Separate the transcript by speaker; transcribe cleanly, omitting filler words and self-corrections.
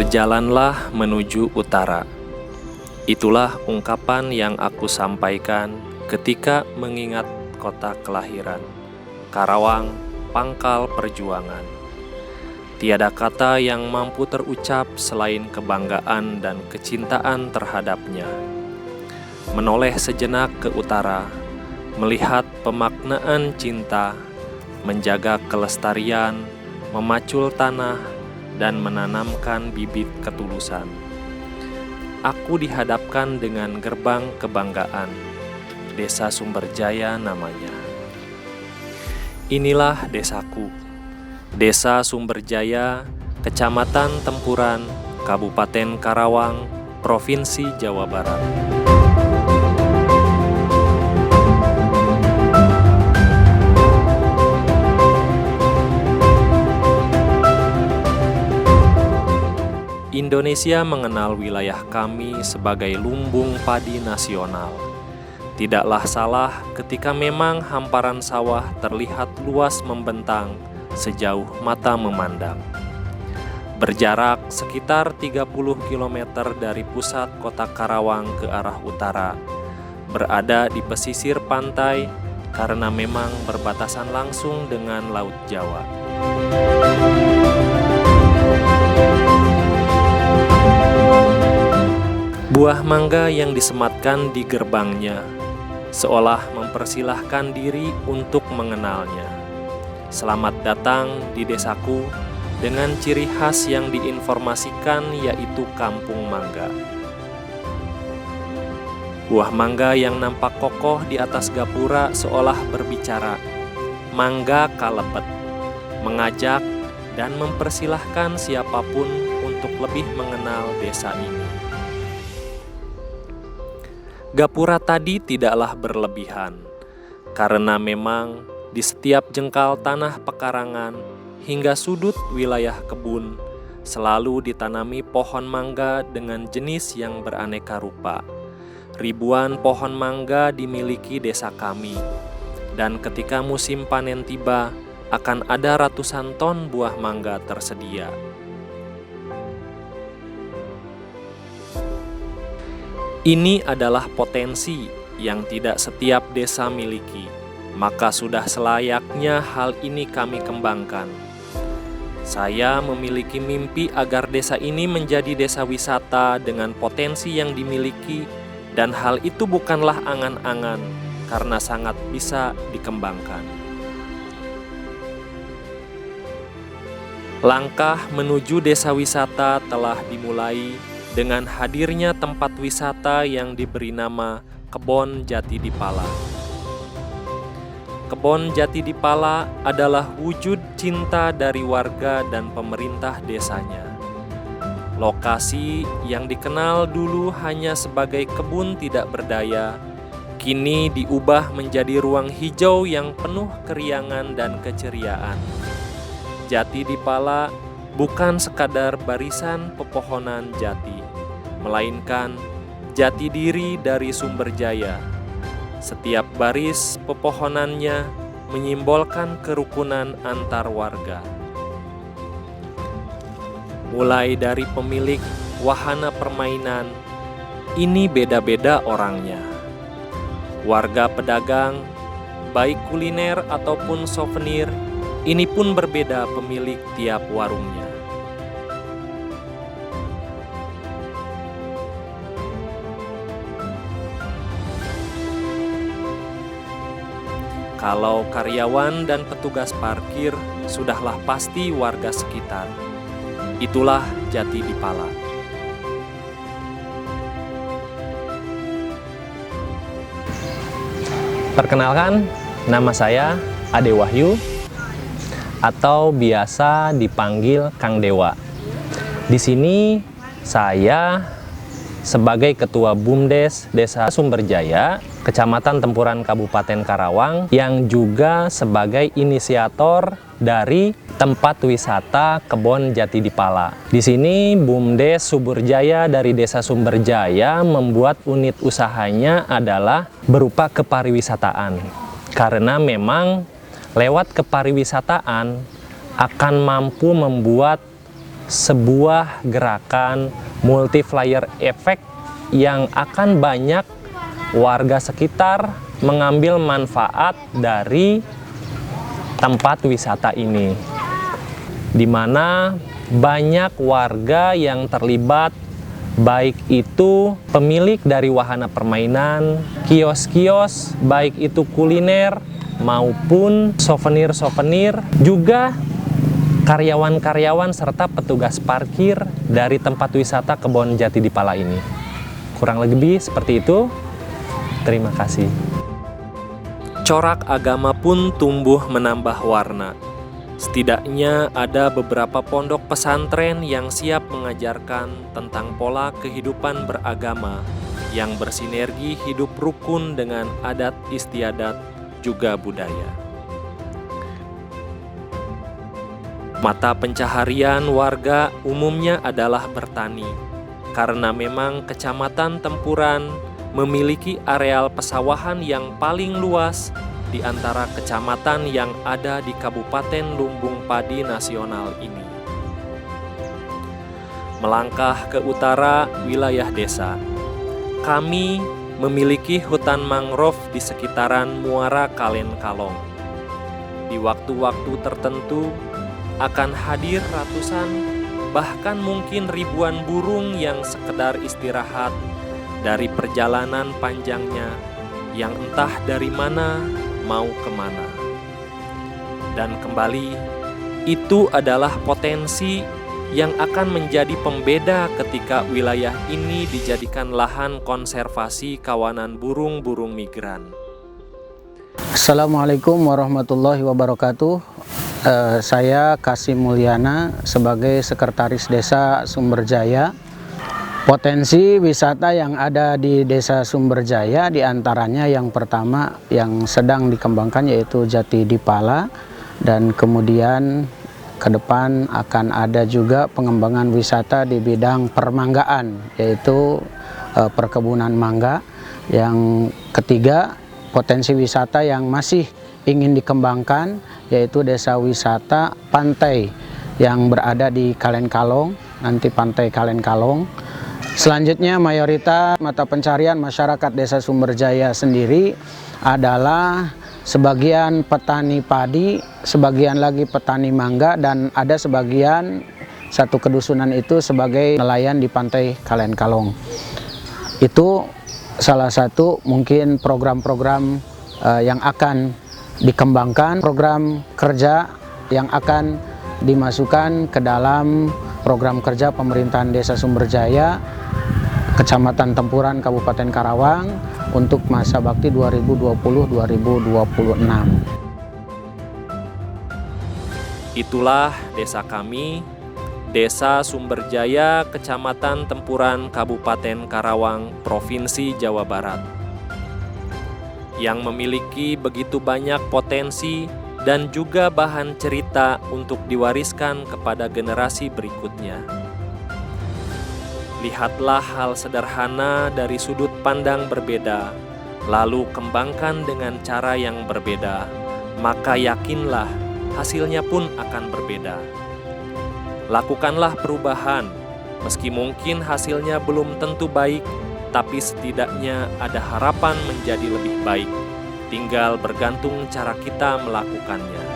Speaker 1: Berjalanlah menuju utara. Itulah ungkapan yang aku sampaikan ketika mengingat kota kelahiran, Karawang, pangkal perjuangan. Tiada kata yang mampu terucap selain kebanggaan dan kecintaan terhadapnya. Menoleh sejenak ke utara, melihat pemaknaan cinta, menjaga kelestarian, memacul tanah, dan menanamkan bibit ketulusan. Aku dihadapkan dengan gerbang kebanggaan, Desa Sumberjaya namanya. Inilah desaku, Desa Sumberjaya, Kecamatan Tempuran, Kabupaten Karawang, Provinsi Jawa Barat. Indonesia mengenal wilayah kami sebagai lumbung padi nasional. Tidaklah salah ketika memang hamparan sawah terlihat luas membentang sejauh mata memandang. Berjarak sekitar 30 km dari pusat kota Karawang ke arah utara, berada di pesisir pantai karena memang berbatasan langsung dengan Laut Jawa. Buah mangga yang disematkan di gerbangnya, seolah mempersilahkan diri untuk mengenalnya. Selamat datang di desaku dengan ciri khas yang diinformasikan yaitu Kampung Mangga. Buah mangga yang nampak kokoh di atas gapura seolah berbicara, mangga kalepet, mengajak dan mempersilahkan siapapun untuk lebih mengenal desa ini. Gapura tadi tidaklah berlebihan, karena memang di setiap jengkal tanah pekarangan hingga sudut wilayah kebun selalu ditanami pohon mangga dengan jenis yang beraneka rupa. Ribuan pohon mangga dimiliki desa kami, dan ketika musim panen tiba akan ada ratusan ton buah mangga tersedia. Ini adalah potensi yang tidak setiap desa miliki, maka sudah selayaknya hal ini kami kembangkan. Saya memiliki mimpi agar desa ini menjadi desa wisata dengan potensi yang dimiliki, dan hal itu bukanlah angan-angan karena sangat bisa dikembangkan. Langkah menuju desa wisata telah dimulai dengan hadirnya tempat wisata yang diberi nama Kebon Jati Dipala. Kebon Jati Dipala adalah wujud cinta dari warga dan pemerintah desanya. Lokasi yang dikenal dulu hanya sebagai kebun tidak berdaya, kini diubah menjadi ruang hijau yang penuh keriangan dan keceriaan. Jati Dipala bukan sekadar barisan pepohonan jati, melainkan jati diri dari Sumberjaya. Setiap baris pepohonannya menyimbolkan kerukunan antar warga. Mulai dari pemilik wahana permainan, ini beda-beda orangnya. Warga pedagang, baik kuliner ataupun souvenir, ini pun berbeda pemilik tiap warungnya. Kalau karyawan dan petugas parkir, sudahlah pasti warga sekitar. Itulah Jati Dipala.
Speaker 2: Perkenalkan, nama saya Ade Wahyu, atau biasa dipanggil Kang Dewa. Di sini saya sebagai Ketua BUMDes Desa Sumberjaya, Kecamatan Tempuran, Kabupaten Karawang, yang juga sebagai inisiator dari tempat wisata Kebon Jati Dipala. Di sini BUMDes Sumberjaya dari Desa Sumberjaya membuat unit usahanya adalah berupa kepariwisataan. Karena memang lewat kepariwisataan akan mampu membuat sebuah gerakan multiplier effect yang akan banyak warga sekitar mengambil manfaat dari tempat wisata ini, di mana banyak warga yang terlibat, baik itu pemilik dari wahana permainan, kios-kios, baik itu kuliner maupun souvenir-souvenir, juga karyawan-karyawan serta petugas parkir dari tempat wisata Kebon Jati di Pala ini. Kurang lebih seperti itu. Terima kasih.
Speaker 1: Corak agama pun tumbuh menambah warna. Setidaknya ada beberapa pondok pesantren yang siap mengajarkan tentang pola kehidupan beragama yang bersinergi hidup rukun dengan adat istiadat juga budaya. Mata pencaharian warga umumnya adalah bertani, karena memang Kecamatan Tempuran memiliki areal pesawahan yang paling luas di antara kecamatan yang ada di Kabupaten Lumbung Padi Nasional ini. Melangkah ke utara wilayah desa, kami memiliki hutan mangrove di sekitaran Muara Kalen Kalong. Di waktu-waktu tertentu akan hadir ratusan, bahkan mungkin ribuan burung yang sekedar istirahat dari perjalanan panjangnya yang entah dari mana mau kemana. Dan kembali, itu adalah potensi yang akan menjadi pembeda ketika wilayah ini dijadikan lahan konservasi kawanan burung-burung migran.
Speaker 3: Assalamualaikum warahmatullahi wabarakatuh. Saya Kasim Mulyana sebagai Sekretaris Desa Sumberjaya. Potensi wisata yang ada di Desa Sumberjaya diantaranya yang pertama yang sedang dikembangkan yaitu Jati di Pala, dan kemudian ke depan akan ada juga pengembangan wisata di bidang permanggaan yaitu perkebunan mangga. Yang ketiga, potensi wisata yang masih ingin dikembangkan yaitu desa wisata pantai yang berada di Kalen Kalong, nanti Pantai Kalen Kalong. Selanjutnya mayoritas mata pencarian masyarakat Desa Sumberjaya sendiri adalah sebagian petani padi, sebagian lagi petani mangga, dan ada sebagian satu kedusunan itu sebagai nelayan di Pantai Kalen Kalong. Itu salah satu mungkin program-program yang akan dikembangkan, program kerja yang akan dimasukkan ke dalam program kerja pemerintahan Desa Sumberjaya Kecamatan Tempuran Kabupaten Karawang untuk masa bakti 2020-2026.
Speaker 1: Itulah desa kami, Desa Sumberjaya, Kecamatan Tempuran, Kabupaten Karawang, Provinsi Jawa Barat, yang memiliki begitu banyak potensi dan juga bahan cerita untuk diwariskan kepada generasi berikutnya. Lihatlah hal sederhana dari sudut pandang berbeda, lalu kembangkan dengan cara yang berbeda, maka yakinlah hasilnya pun akan berbeda. Lakukanlah perubahan, meski mungkin hasilnya belum tentu baik, tapi setidaknya ada harapan menjadi lebih baik. Tinggal bergantung cara kita melakukannya.